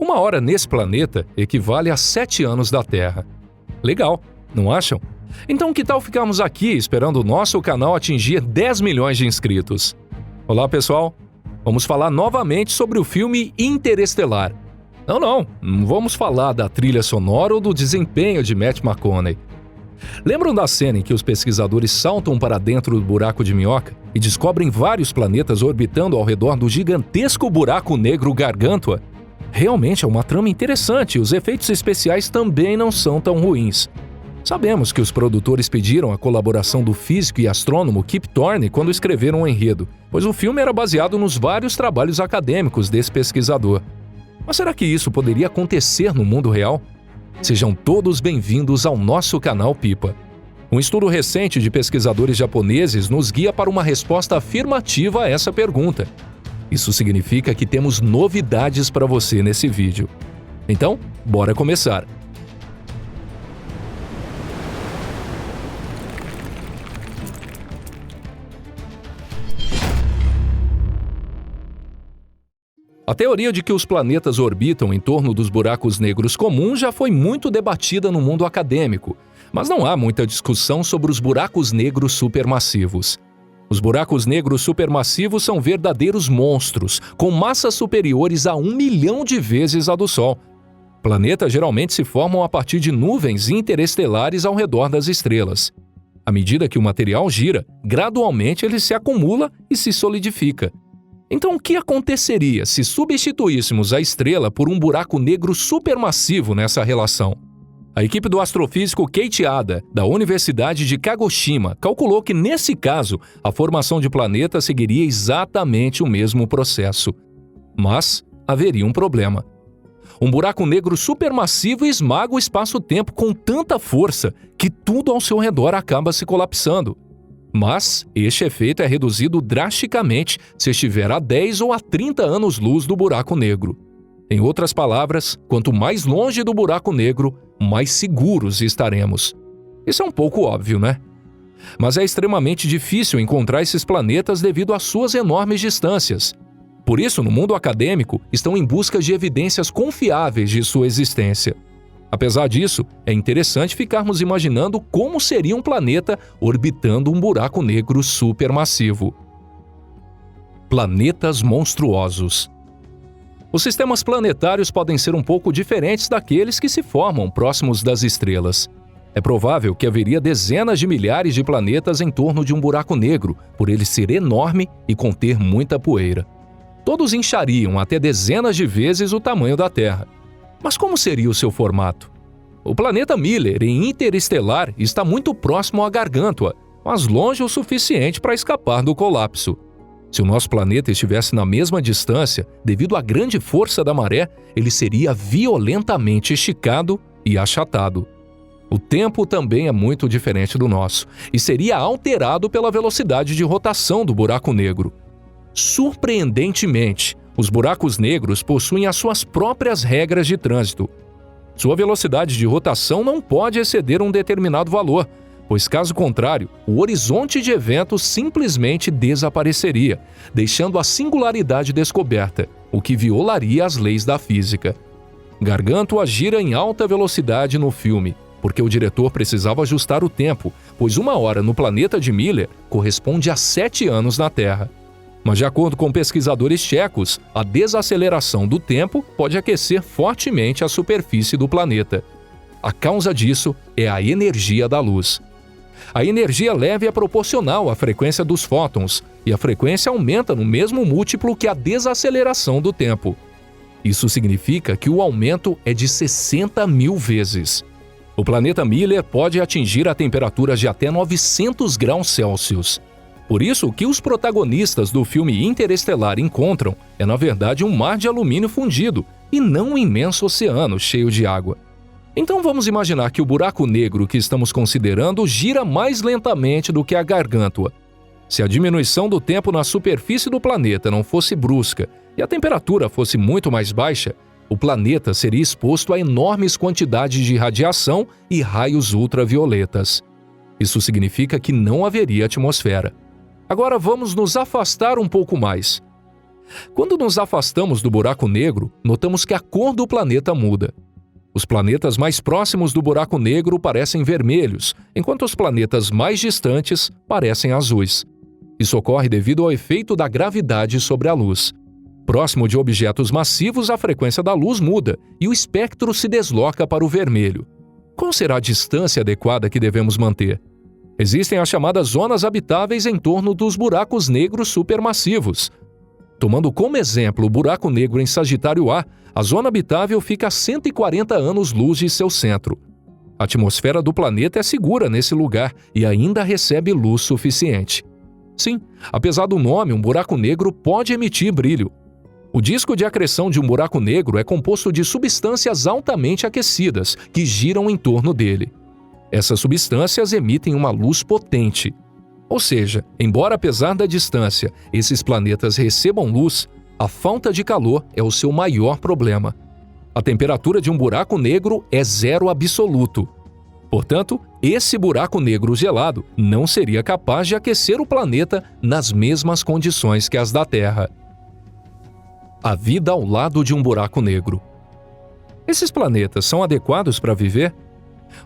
1 hora nesse planeta equivale a 7 anos da Terra. Legal, não acham? Então que tal ficarmos aqui esperando o nosso canal atingir 10 milhões de inscritos? Olá pessoal, vamos falar novamente sobre o filme Interestelar. Não vamos falar da trilha sonora ou do desempenho de Matthew McConaughey. Lembram da cena em que os pesquisadores saltam para dentro do buraco de minhoca e descobrem vários planetas orbitando ao redor do gigantesco buraco negro Gargantua? Realmente é uma trama interessante e os efeitos especiais também não são tão ruins. Sabemos que os produtores pediram a colaboração do físico e astrônomo Kip Thorne quando escreveram o enredo, pois o filme era baseado nos vários trabalhos acadêmicos desse pesquisador. Mas será que isso poderia acontecer no mundo real? Sejam todos bem-vindos ao nosso canal Pipa. Um estudo recente de pesquisadores japoneses nos guia para uma resposta afirmativa a essa pergunta. Isso significa que temos novidades para você nesse vídeo. Então, bora começar! A teoria de que os planetas orbitam em torno dos buracos negros comuns já foi muito debatida no mundo acadêmico, mas não há muita discussão sobre os buracos negros supermassivos. Os buracos negros supermassivos são verdadeiros monstros, com massas superiores a 1 milhão de vezes a do Sol. Planetas geralmente se formam a partir de nuvens interestelares ao redor das estrelas. À medida que o material gira, gradualmente ele se acumula e se solidifica. Então, o que aconteceria se substituíssemos a estrela por um buraco negro supermassivo nessa relação? A equipe do astrofísico Keiichi Hada, da Universidade de Kagoshima, calculou que, nesse caso, a formação de planetas seguiria exatamente o mesmo processo. Mas haveria um problema. Um buraco negro supermassivo esmaga o espaço-tempo com tanta força que tudo ao seu redor acaba se colapsando. Mas este efeito é reduzido drasticamente se estiver a 10 ou a 30 anos-luz do buraco negro. Em outras palavras, quanto mais longe do buraco negro, mais seguros estaremos. Isso é um pouco óbvio, né? Mas é extremamente difícil encontrar esses planetas devido às suas enormes distâncias. Por isso, no mundo acadêmico, estão em busca de evidências confiáveis de sua existência. Apesar disso, é interessante ficarmos imaginando como seria um planeta orbitando um buraco negro supermassivo. Planetas monstruosos. Os sistemas planetários podem ser um pouco diferentes daqueles que se formam próximos das estrelas. É provável que haveria dezenas de milhares de planetas em torno de um buraco negro, por ele ser enorme e conter muita poeira. Todos inchariam até dezenas de vezes o tamanho da Terra. Mas como seria o seu formato? O planeta Miller, em Interestelar, está muito próximo a Gargantua, mas longe o suficiente para escapar do colapso. Se o nosso planeta estivesse na mesma distância, devido à grande força da maré, ele seria violentamente esticado e achatado. O tempo também é muito diferente do nosso, e seria alterado pela velocidade de rotação do buraco negro. Surpreendentemente, os buracos negros possuem as suas próprias regras de trânsito. Sua velocidade de rotação não pode exceder um determinado valor, pois caso contrário, o horizonte de eventos simplesmente desapareceria, deixando a singularidade descoberta, o que violaria as leis da física. Gargantua gira em alta velocidade no filme, porque o diretor precisava ajustar o tempo, pois 1 hora no planeta de Miller corresponde a 7 anos na Terra. Mas, de acordo com pesquisadores tchecos, a desaceleração do tempo pode aquecer fortemente a superfície do planeta. A causa disso é a energia da luz. A energia leve é proporcional à frequência dos fótons, e a frequência aumenta no mesmo múltiplo que a desaceleração do tempo. Isso significa que o aumento é de 60 mil vezes. O planeta Miller pode atingir a temperaturas de até 900 graus Celsius. Por isso, o que os protagonistas do filme Interestelar encontram é, na verdade, um mar de alumínio fundido e não um imenso oceano cheio de água. Então vamos imaginar que o buraco negro que estamos considerando gira mais lentamente do que a Gargantua. Se a diminuição do tempo na superfície do planeta não fosse brusca e a temperatura fosse muito mais baixa, o planeta seria exposto a enormes quantidades de radiação e raios ultravioletas. Isso significa que não haveria atmosfera. Agora vamos nos afastar um pouco mais. Quando nos afastamos do buraco negro, notamos que a cor do planeta muda. Os planetas mais próximos do buraco negro parecem vermelhos, enquanto os planetas mais distantes parecem azuis. Isso ocorre devido ao efeito da gravidade sobre a luz. Próximo de objetos massivos, a frequência da luz muda e o espectro se desloca para o vermelho. Qual será a distância adequada que devemos manter? Existem as chamadas zonas habitáveis em torno dos buracos negros supermassivos. Tomando como exemplo o buraco negro em Sagitário A, a zona habitável fica a 140 anos-luz de seu centro. A atmosfera do planeta é segura nesse lugar e ainda recebe luz suficiente. Sim, apesar do nome, um buraco negro pode emitir brilho. O disco de acreção de um buraco negro é composto de substâncias altamente aquecidas que giram em torno dele. Essas substâncias emitem uma luz potente. Ou seja, embora apesar da distância esses planetas recebam luz, a falta de calor é o seu maior problema. A temperatura de um buraco negro é zero absoluto. Portanto, esse buraco negro gelado não seria capaz de aquecer o planeta nas mesmas condições que as da Terra. A vida ao lado de um buraco negro. Esses planetas são adequados para viver?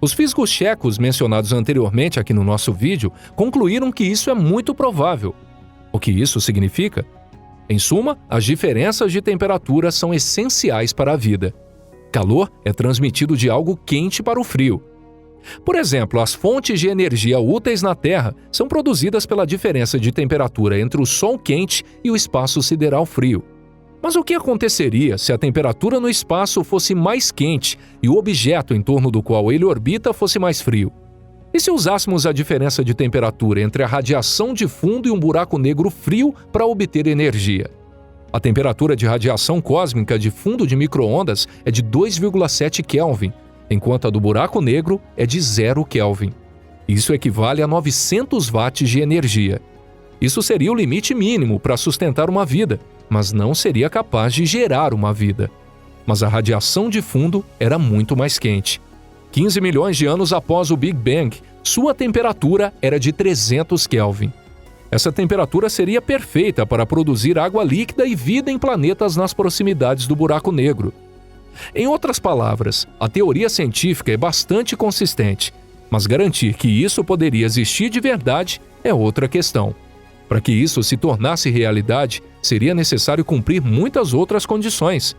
Os físicos checos mencionados anteriormente aqui no nosso vídeo concluíram que isso é muito provável. O que isso significa? Em suma, as diferenças de temperatura são essenciais para a vida. Calor é transmitido de algo quente para o frio. Por exemplo, as fontes de energia úteis na Terra são produzidas pela diferença de temperatura entre o Sol quente e o espaço sideral frio. Mas o que aconteceria se a temperatura no espaço fosse mais quente e o objeto em torno do qual ele orbita fosse mais frio? E se usássemos a diferença de temperatura entre a radiação de fundo e um buraco negro frio para obter energia? A temperatura de radiação cósmica de fundo de micro-ondas é de 2,7 Kelvin, enquanto a do buraco negro é de 0 Kelvin. Isso equivale a 900 watts de energia. Isso seria o limite mínimo para sustentar uma vida, mas não seria capaz de gerar uma vida. Mas a radiação de fundo era muito mais quente. 15 milhões de anos após o Big Bang, sua temperatura era de 300 Kelvin. Essa temperatura seria perfeita para produzir água líquida e vida em planetas nas proximidades do buraco negro. Em outras palavras, a teoria científica é bastante consistente, mas garantir que isso poderia existir de verdade é outra questão. Para que isso se tornasse realidade, seria necessário cumprir muitas outras condições.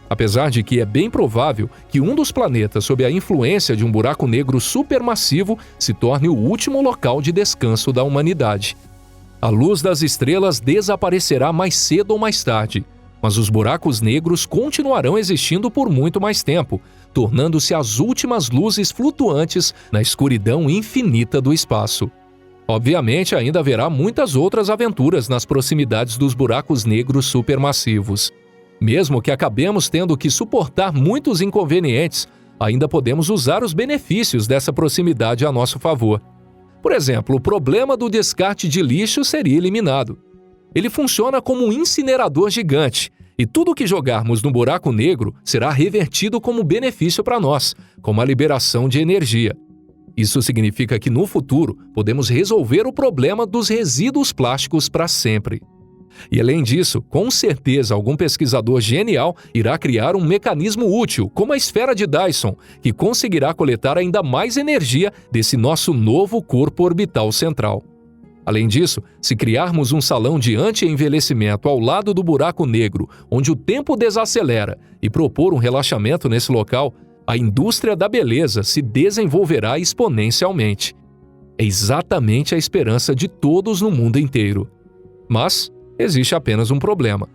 Apesar de que é bem provável que um dos planetas sob a influência de um buraco negro supermassivo se torne o último local de descanso da humanidade. A luz das estrelas desaparecerá mais cedo ou mais tarde, mas os buracos negros continuarão existindo por muito mais tempo, tornando-se as últimas luzes flutuantes na escuridão infinita do espaço. Obviamente, ainda haverá muitas outras aventuras nas proximidades dos buracos negros supermassivos. Mesmo que acabemos tendo que suportar muitos inconvenientes, ainda podemos usar os benefícios dessa proximidade a nosso favor. Por exemplo, o problema do descarte de lixo seria eliminado. Ele funciona como um incinerador gigante, e tudo que jogarmos no buraco negro será revertido como benefício para nós, como a liberação de energia. Isso significa que no futuro podemos resolver o problema dos resíduos plásticos para sempre. E além disso, com certeza algum pesquisador genial irá criar um mecanismo útil, como a esfera de Dyson, que conseguirá coletar ainda mais energia desse nosso novo corpo orbital central. Além disso, se criarmos um salão de anti-envelhecimento ao lado do buraco negro, onde o tempo desacelera, e propor um relaxamento nesse local, a indústria da beleza se desenvolverá exponencialmente. É exatamente a esperança de todos no mundo inteiro. Mas existe apenas um problema.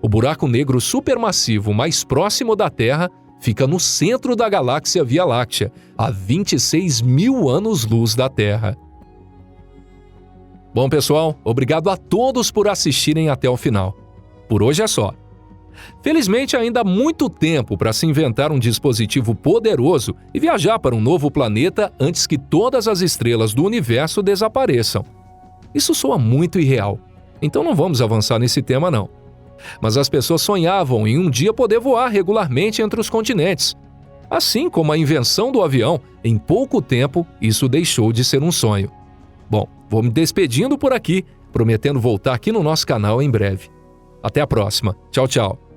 O buraco negro supermassivo mais próximo da Terra fica no centro da galáxia Via Láctea, a 26 mil anos-luz da Terra. Bom, pessoal, obrigado a todos por assistirem até o final. Por hoje é só. Felizmente, ainda há muito tempo para se inventar um dispositivo poderoso e viajar para um novo planeta antes que todas as estrelas do universo desapareçam. Isso soa muito irreal, então não vamos avançar nesse tema não. Mas as pessoas sonhavam em um dia poder voar regularmente entre os continentes. Assim como a invenção do avião, em pouco tempo isso deixou de ser um sonho. Bom, vou me despedindo por aqui, prometendo voltar aqui no nosso canal em breve. Até a próxima. Tchau, tchau.